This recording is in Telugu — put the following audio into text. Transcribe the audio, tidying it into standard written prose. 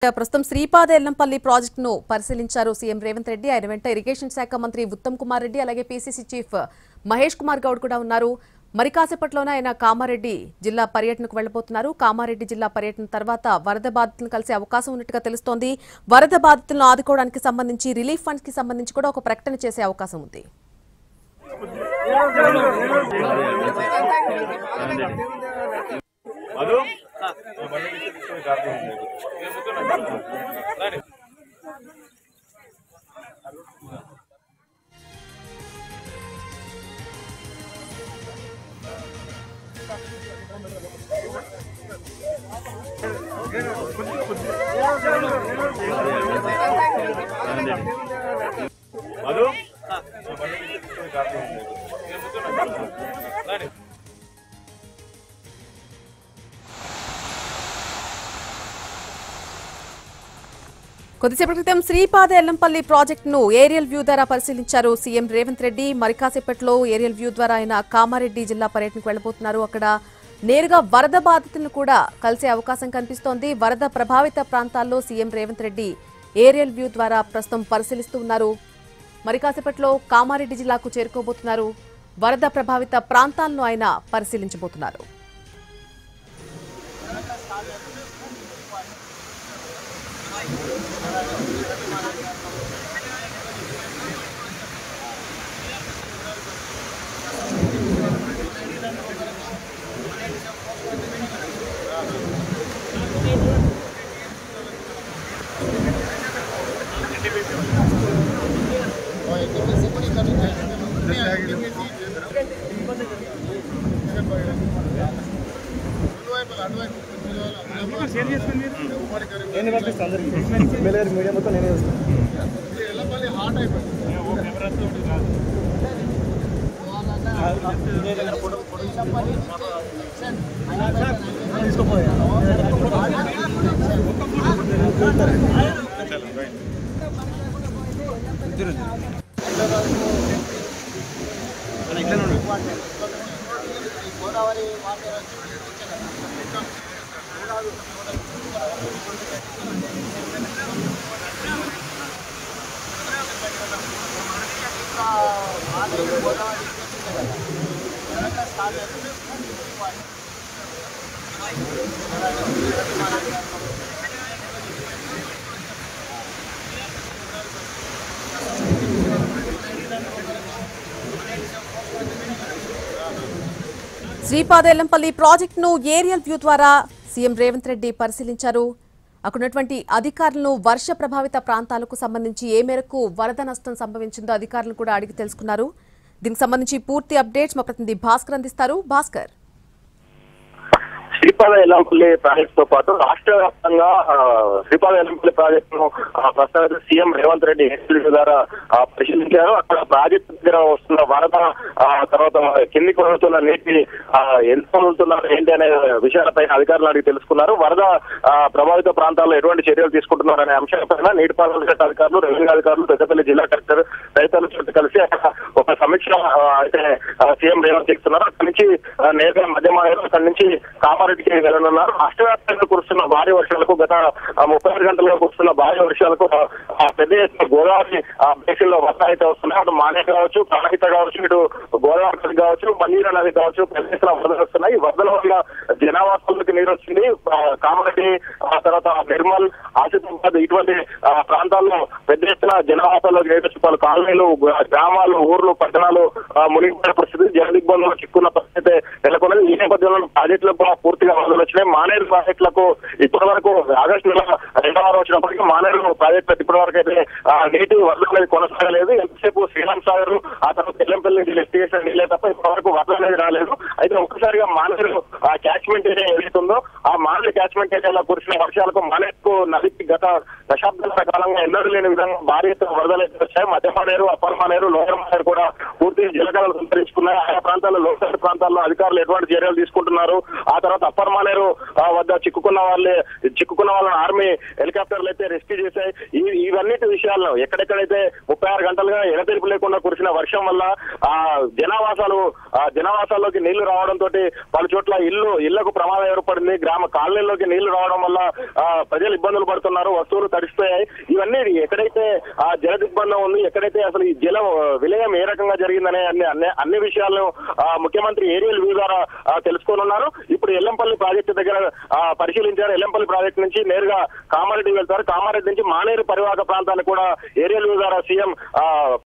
ప్రస్తుతం శ్రీపాద ఎల్లంపల్లి ప్రాజెక్టును పరిశీలించారు సీఎం రేవంత్ రెడ్డి. ఆయన వెంట ఇరిగేషన్ శాఖ మంత్రి ఉత్తమ్ కుమార్ రెడ్డి అలాగే పీసీసీ చీఫ్ మహేష్ కుమార్ గౌడ్ కూడా ఉన్నారు. మరి కాసేపట్లోనే ఆయన కామారెడ్డి జిల్లా పర్యటనకు వెళ్లబోతున్నారు. కామారెడ్డి జిల్లా పర్యటన తర్వాత వరద బాధితులను కలిసే అవకాశం ఉన్నట్టుగా తెలుస్తోంది. వరద బాధితులను ఆదుకోవడానికి సంబంధించి రిలీఫ్ ఫండ్స్ కి సంబంధించి కూడా ఒక ప్రకటన చేసే అవకాశం ఉంది. కొద్దిసేపటి క్రితం శ్రీపాద ఎల్లంపల్లి ప్రాజెక్టును ఏరియల్ వ్యూ ద్వారా పరిశీలించారు సీఎం రేవంత్ రెడ్డి. మరి కాసేపట్లో ఏరియల్ వ్యూ ద్వారా ఆయన కామారెడ్డి జిల్లా పర్యటనకు వెళ్లబోతున్నారు. అక్కడ నేరుగా వరద బాధితులను కూడా కలిసే అవకాశం కనిపిస్తోంది. వరద ప్రభావిత ప్రాంతాల్లో CM Revanth Reddy aerial view ద్వారా ప్రస్తుతం పరిశీలిస్తూ ఉన్నారు. మరి కాసేపట్లో కామారెడ్డి జిల్లాకు చేరుకోబోతున్నారు. వరద ప్రభావిత ప్రాంతాలను ఆయన పరిశీలించబోతున్నారు. నేను పంపిస్తాను అందరికి మీడియా మొత్తం నేనే వస్తాను. తీసుకోపోయా గోదావరి వాటర్ శ్రీపాద ఎల్లంపల్లి ప్రాజెక్టును ఏరియల్ వ్యూ ద్వారా సీఎం రేవంత్ రెడ్డి పరిశీలించారు. అక్కడున్నటువంటి అధికారులను వర్ష ప్రభావిత ప్రాంతాలకు సంబంధించి ఏ మేరకు వరద నష్టం సంభవించిందో అధికారులను కూడా అడిగి తెలుసుకున్నారు. దీనికి సంబంధించి పూర్తి అప్డేట్స్ మా ప్రతినిధి భాస్కర్ అందిస్తారు. భాస్కర్, శ్రీపాద ఎల్లంపల్లి ప్రాజెక్టు తో పాటు రాష్ట్ర వ్యాప్తంగా శ్రీపాద ఎల్లంపల్లి ప్రాజెక్టును ప్రస్తుతం సీఎం రేవంత్ రెడ్డి ద్వారా పరిశీలించారు. అక్కడ ప్రాజెక్టు దగ్గర వస్తున్న వరద, తర్వాత కిందికి వస్తున్న నీటి ఎంత వదులుతున్నారు ఏంటి అనే విషయాలపై అధికారులు అడిగి తెలుసుకున్నారు. వరద ప్రభావిత ప్రాంతాల్లో ఎటువంటి చర్యలు తీసుకుంటున్నారు అనే అంశాలపైన నీటిపారుదల శాఖ అధికారులు, రెవెన్యూ అధికారులు, పెద్దపల్లి జిల్లా కలెక్టర్ తదితరుల చోటు కలిసి ఒక సమీక్ష అయితే సీఎం రేవంత్ చేస్తున్నారు. అక్కడి నుంచి నేరుగా మధ్యమాయలు, అక్కడి నుంచి కామారెడ్డికి వెళ్ళనున్నారు. రాష్ట్ర వ్యాప్తంగా కురుస్తున్న భారీ వర్షాలకు, గత 36 గంటలుగా కురుస్తున్న భారీ వర్షాలకు పెద్ద ఎత్తున గోదావరి బేసిన్ లో వరద అయితే వస్తున్నాయి. అటు మానే కావచ్చు, ప్రాణహిత కావచ్చు, ఇటు గోదావరి నది కావచ్చు, మన్నీర నది కావచ్చు, పెద్ద ఎత్తున వరదలు వస్తున్నాయి. ఈ వరదల వల్ల జనావాసాలకు నీరు వచ్చింది. కామారెడ్డి, తర్వాత నిర్మల్, ఆసిఫాబాద్ ఇటువంటి ప్రాంతాల్లో పెద్ద ఎత్తున జనావాసాలకు నీరు వచ్చి పలు కాలనీలు, గ్రామాలు, ఊర్లు, పట్టణాలు మునిగిపోయిన పరిస్థితి, జలదిగ్బంధంలో చిక్కున్న పరిస్థితి నెలకొన్నది. ఈ నేపథ్యంలో ప్రాజెక్టులకు పూర్తిగా వరదలు వచ్చినాయి. మానేరు ప్రాజెక్టులకు ఇప్పటి వరకు ఆగస్టు నెల 2వ వారం వచ్చినప్పటికీ మానేరు ప్రాజెక్టులకు ఇప్పటి వరకు అయితే నీటి వరద అనేది కొనసాగలేదు. ఎంతసేపు శ్రీరామ్ సాగర్, ఆ తర్వాత ఎల్లంపల్లి నుంచి లిఫ్ట్ చేసిన నీళ్ళే తప్ప ఇప్పటి వరకు వరద అనేది రాలేదు. అయితే ఒక్కసారిగా మానేరు క్యాచ్మెంట్ ఏరియా ఏదైతుందో ఆ మానేరు క్యాచ్మెంట్ ఏరియాలో కురిసిన వర్షాలకు మానేరు నదికి గత దశాబ్దాల కాలంగా ఎన్నడూ లేని విధంగా భారీ ఎత్తున వరదలు అయితే వచ్చాయి. మధ్య మానేరు, అప్పర్ మానేరు, లోయర్ మానేరు కూడా పూర్తి పూర్తి జలకళలు సంతరించుకున్నాయి. ఆయా ప్రాంతాల్లో లోతట్టు ప్రాంతాల్లో అధికారులు ఎటువంటి చర్యలు తీసుకుంటున్నారు, ఆ తర్వాత అప్పర్ మానేరు వద్ద చిక్కుకున్న వాళ్ళని ఆర్మీ హెలికాప్టర్లు అయితే రెస్క్యూ చేశాయి. ఇవన్నిటి విషయాలను ఎక్కడెక్కడైతే 36 గంటలుగా ఎడతెరిపి లేకుండా కురిసిన వర్షం వల్ల జనావాసాల్లోకి నీళ్లు రావడంతో పలు చోట్ల ఇళ్లకు ప్రమాదం ఏర్పడింది. గ్రామ కాలనీల్లోకి నీళ్లు రావడం వల్ల ప్రజలు ఇబ్బందులు పడుతున్నారు, వస్తువులు తడిసిపోయాయి. ఇవన్నీ ఎక్కడైతే జల దిగ్బంధం ఉంది, ఎక్కడైతే అసలు ఈ జల విలయం ఏ రకంగా జరిగిందనే అన్ని విషయాలను ముఖ్యమంత్రి ఏరియల్ వ్యూ ద్వారా తెలుసుకోనున్నారు. ఇప్పుడు ఎల్లంపల్లి ప్రాజెక్టు దగ్గర పరిశీలించారు. ఎల్లంపల్లి ప్రాజెక్టు నుంచి నేరుగా కామారెడ్డి వెళ్తారు. కామారెడ్డి నుంచి మానేరు పరివాహక ప్రాంతాన్ని కూడా ఏరియల్ వ్యూ ద్వారా సీఎం